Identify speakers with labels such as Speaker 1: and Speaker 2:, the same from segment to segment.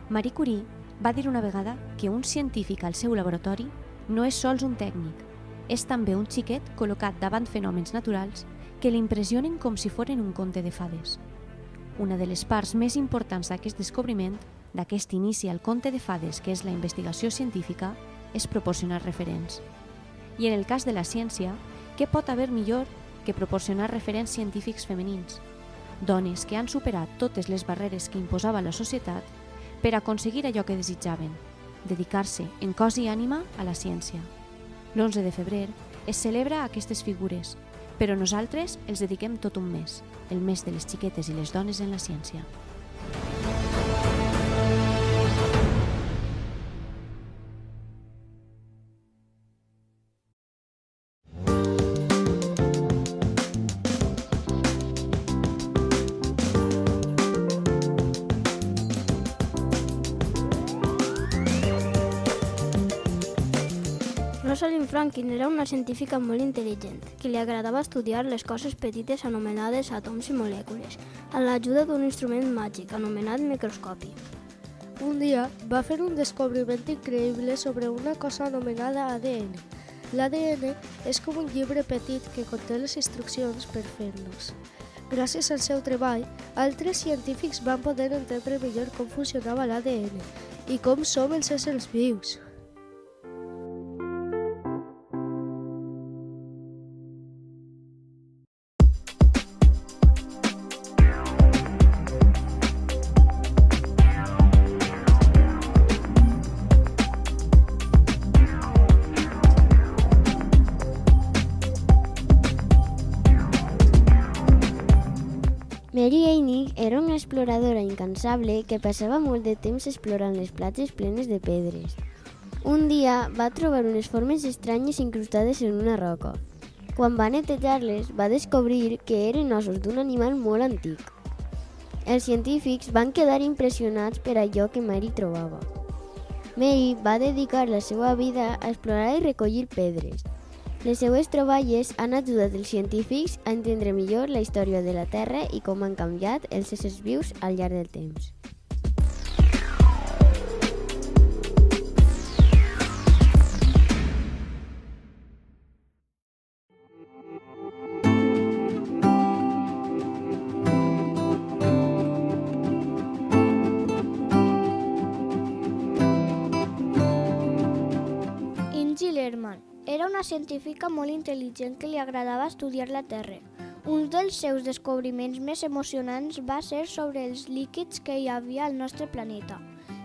Speaker 1: Marie Curie va dir una vegada que un científic al seu laboratori no és sols un tècnic, és també un xiquet col·locat davant fenòmens naturals que l'impressionen com si foren un conte de fades. Una de les parts més importants d'aquest descobriment, d'aquest inici al conte de fades que és la investigació científica, és proporcionar referents. I en el cas de la ciència, què pot haver millor que proporcionar referents científics femenins? Dones que han superat totes les barreres que imposava la societat per aconseguir allò que desitjaven, dedicar-se en cos i ànima a la ciència. L'11 de febrer es celebra aquestes figures, però nosaltres els dediquem tot un mes, el mes de les xiquetes i les dones en la ciència.
Speaker 2: Rosalind Franklin era una científica molt intel·ligent, que li agradava estudiar les coses petites anomenades àtoms i molècules, amb l'ajuda d'un instrument màgic anomenat microscopi.
Speaker 3: Un dia va fer un descobriment increïble sobre una cosa anomenada ADN. L'ADN és com un llibre petit que conté les instruccions per fer-los. Gràcies al seu treball, altres científics van poder entendre millor com funcionava l'ADN i com som els éssers vius.
Speaker 4: Mary Einig era una exploradora incansable que passava molt de temps explorant les platges plenes de pedres. Un dia va trobar unes formes estranyes incrustades en una roca. Quan va netejar-les, va descobrir que eren ossos d'un animal molt antic. Els científics van quedar impressionats per allò que Mary trobava. Mary va dedicar la seva vida a explorar i recollir pedres. Les seues troballes han ajudat els científics a entendre millor la història de la Terra i com han canviat els éssers vius al llarg del temps.
Speaker 2: Ingi Lerman era una científica molt intel·ligent que li agradava estudiar la Terra. Un dels seus descobriments més emocionants va ser sobre els líquids que hi havia al nostre planeta.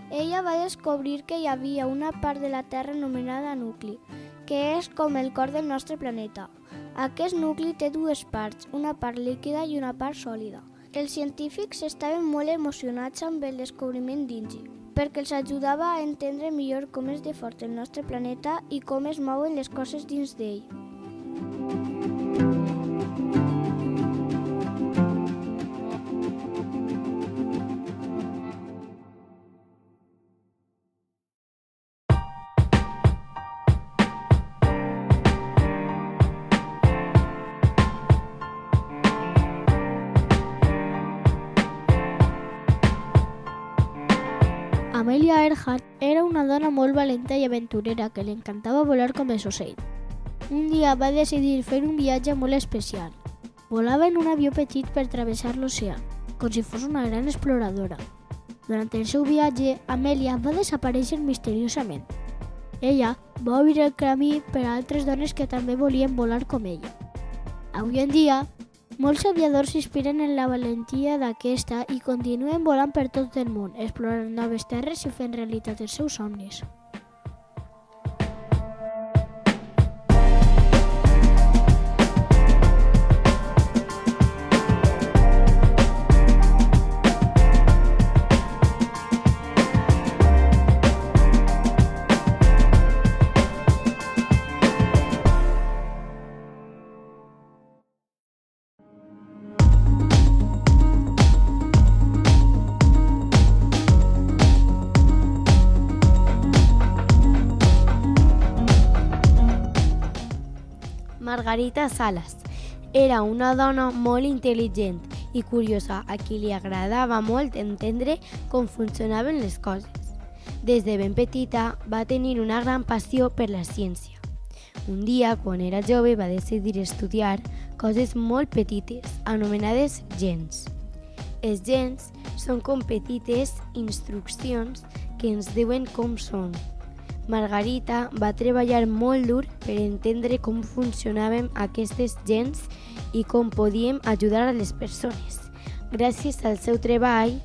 Speaker 2: Ella va descobrir que hi havia una part de la Terra anomenada nucli, que és com el cor del nostre planeta. Aquest nucli té dues parts, una part líquida i una part sòlida. Els científics estaven molt emocionats amb el descobriment d'Ingi, perquè els ajudava a entendre millor com és de fort el nostre planeta i com es mouen les coses dins d'ell. Amelia Earhart era una dona molt valenta i aventurera que li encantava volar com els ocells. Un dia va decidir fer un viatge molt especial. Volava en un avió petit per travessar l'oceà, com si fos una gran exploradora. Durant el seu viatge, Amelia va desaparèixer misteriosament. Ella va obrir el camí per a altres dones que també volien volar com ella. Avui en dia, molts aviadors s'inspiren en la valentia d'aquesta i continuen volant per tot el món, explorant noves terres i fent realitat els seus somnis.
Speaker 4: Margarita Salas era una dona molt intel·ligent
Speaker 5: i curiosa a qui li agradava molt entendre com funcionaven les coses. Des de ben petita va tenir una gran passió per la ciència. Un dia, quan era jove, va decidir estudiar coses molt petites, anomenades gens. Els gens són com petites instruccions que ens diuen com són. Margarita va treballar molt dur per entendre com funcionaven aquestes gens i com podíem ajudar a les persones. Gràcies al seu treball,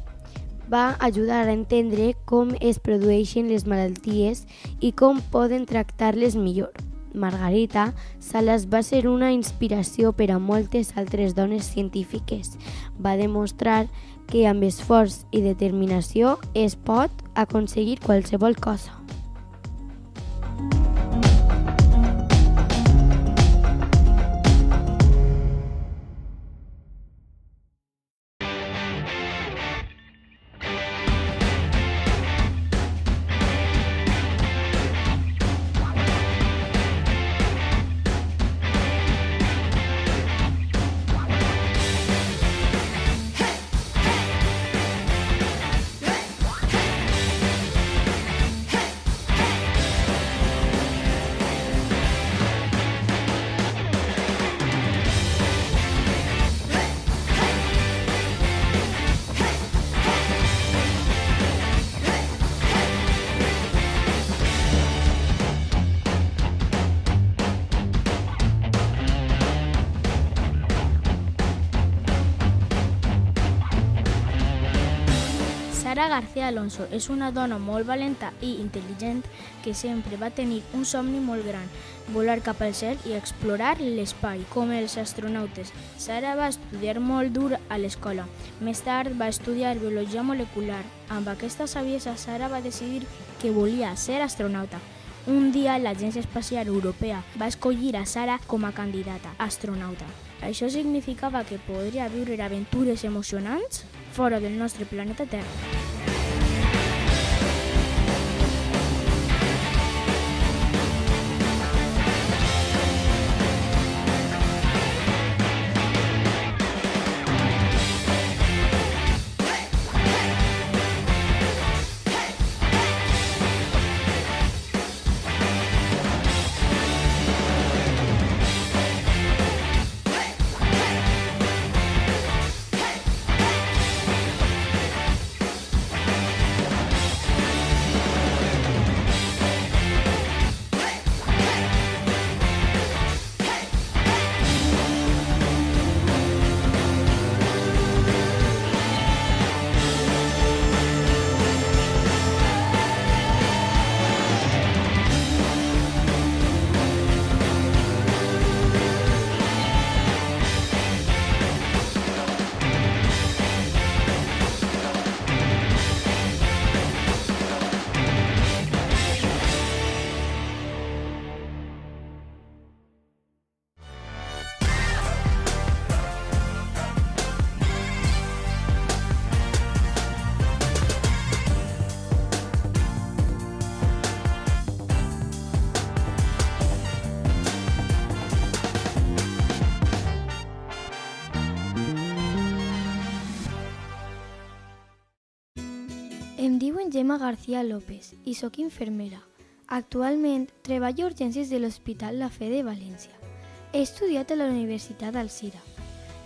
Speaker 5: va ajudar a entendre com es produeixen les malalties i com poden tractar-les millor. Margarita Salas va ser una inspiració per a moltes altres dones científiques. Va demostrar que amb esforç i determinació es pot aconseguir qualsevol cosa.
Speaker 6: Sara García Alonso és una dona molt valenta i intel·ligent que sempre va tenir un somni molt gran, volar cap al cel i explorar l'espai, com els astronautes. Sara va estudiar molt dur a l'escola. Més tard va estudiar biologia molecular. Amb aquesta saviesa, Sara va decidir que volia ser astronauta. Un dia, l'Agència Espacial Europea va escollir a Sara com a candidata a astronauta. Això significava que podria viure aventures emocionants fora del nostre planeta Terra. Em diuen Gemma García López i sóc infermera. Actualment treballo a urgències de l'Hospital La Fe de València. He estudiat a la Universitat d'Alzira.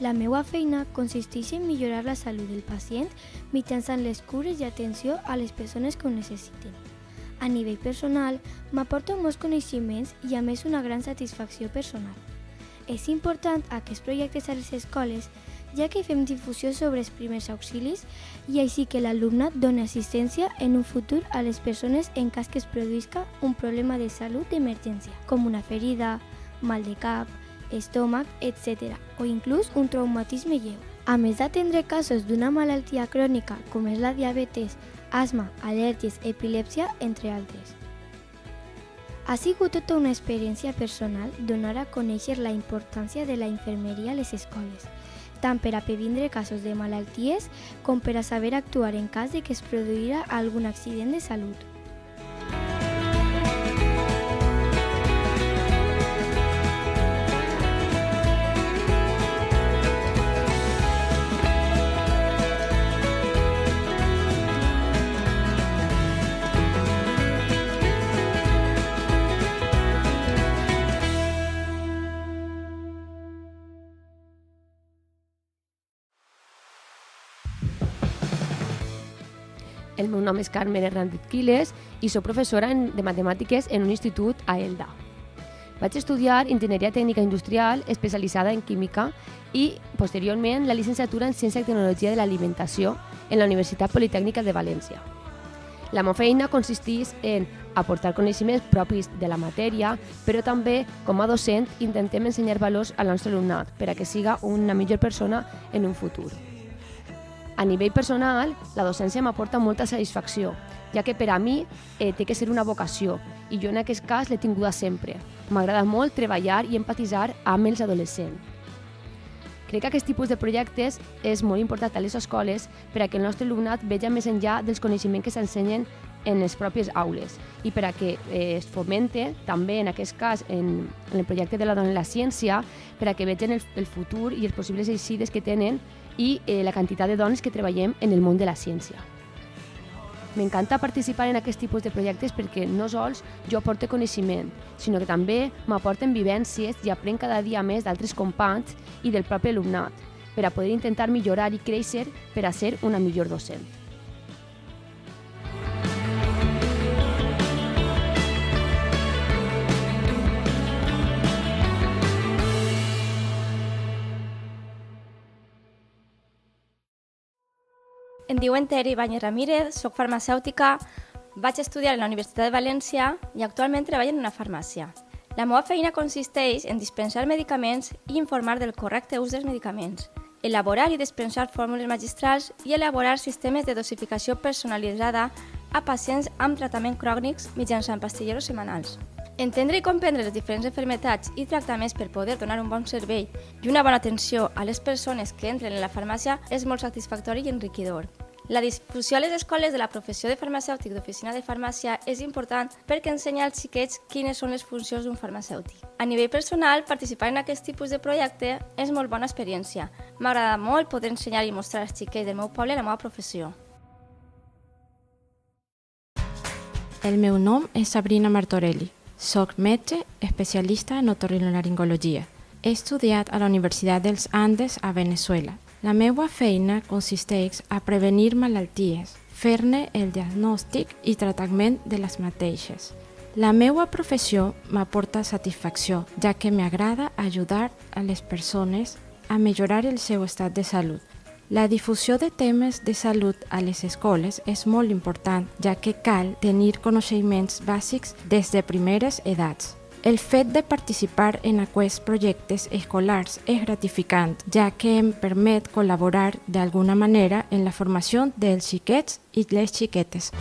Speaker 6: La meva feina consisteix en millorar la salut del pacient mitjançant les cures i atenció a les persones que ho necessiten. A nivell personal, m'aporta molts coneixements i a més una gran satisfacció personal. És important aquests projectes a les escoles, ja que fem difusió sobre els primers auxilis i així que l'alumnat doni assistència en un futur a les persones en cas que es produïsca un problema de salut d'emergència, com una ferida, mal de cap, estómac, etc., o inclús un traumatisme lleu. A més d'atendre casos d'una malaltia crònica com és la diabetes, asma, al·lèrgies, epilèpsia, entre altres. Ha sigut tota una experiència personal donar a conèixer la importància de la infermeria a les escoles, tant per a previndre casos de malalties com per a saber actuar en cas de que es produirà algun accident de salut.
Speaker 7: El meu nom és Carmen Hernández Quiles i soc professora de matemàtiques en un institut a Elda. Vaig estudiar Enginyeria Tècnica Industrial especialitzada en química i, posteriorment, la llicenciatura en Ciència i Tecnologia de l'Alimentació en la Universitat Politècnica de València. La meva feina consisteix en aportar coneixements propis de la matèria, però també, com a docent, intentem ensenyar valors al nostre alumnat per a que siga una millor persona en un futur. A nivell personal, la docència m'aporta molta satisfacció, ja que per a mi té que ser una vocació i jo en aquest cas l'he tinguda sempre. M'agrada molt treballar i empatitzar amb els adolescents. Crec que aquest tipus de projectes és molt important a les escoles per a que el nostre alumnat veja més enllà dels coneixements que s'ensenyen en les pròpies aules i per a que es fomente també, en aquest cas, en el projecte de la dona en la ciència, per a que vegin el futur i els possibles eixides que tenen i la quantitat de dones que treballem en el món de la ciència. M'encanta participar en aquest tipus de projectes perquè no sols jo aporto coneixement, sinó que també m'aporten vivències i aprenc cada dia més d'altres companys i del propi alumnat, per a poder intentar millorar i créixer per a ser una millor docent.
Speaker 8: Em diuen Tere Ibáñez Ramírez, soc farmacèutica, vaig estudiar a la Universitat de València i actualment treballo en una farmàcia. La meva feina consisteix en dispensar medicaments i informar del correcte ús dels medicaments, elaborar i dispensar fórmules magistrals i elaborar sistemes de dosificació personalitzada a pacients amb tractaments crònics mitjançant pastilleros setmanals. Entendre i comprendre les diferents malalties i tractaments per poder donar un bon servei i una bona atenció a les persones que entren en la farmàcia és molt satisfactori i enriquidor. La difusió a les escoles de la professió de farmacèutic d'oficina de farmàcia és important perquè ensenya als xiquets quines són les funcions d'un farmacèutic. A nivell personal, participar en aquest tipus de projecte és molt bona experiència. M'agrada molt poder ensenyar i mostrar als xiquets del meu poble la meva professió.
Speaker 9: El meu nom és Sabrina Martorelli. Soc metge especialista en otorrinolaringologia. He estudiat a la Universitat dels Andes a Venezuela. La meva feina consisteix a prevenir malalties, fer-ne el diagnòstic i tractament de les mateixes. La meva professió m'aporta satisfacció, ja que m'agrada ajudar a les persones a millorar el seu estat de salut. La difusió de temes de salut a les escoles és molt important, ja que cal tenir coneixements bàsics des de primeres edats. El fet de participar en aquests projectes escolars és gratificant, ja que em permet col·laborar d'alguna manera en la formació dels xiquets i les xiquetes.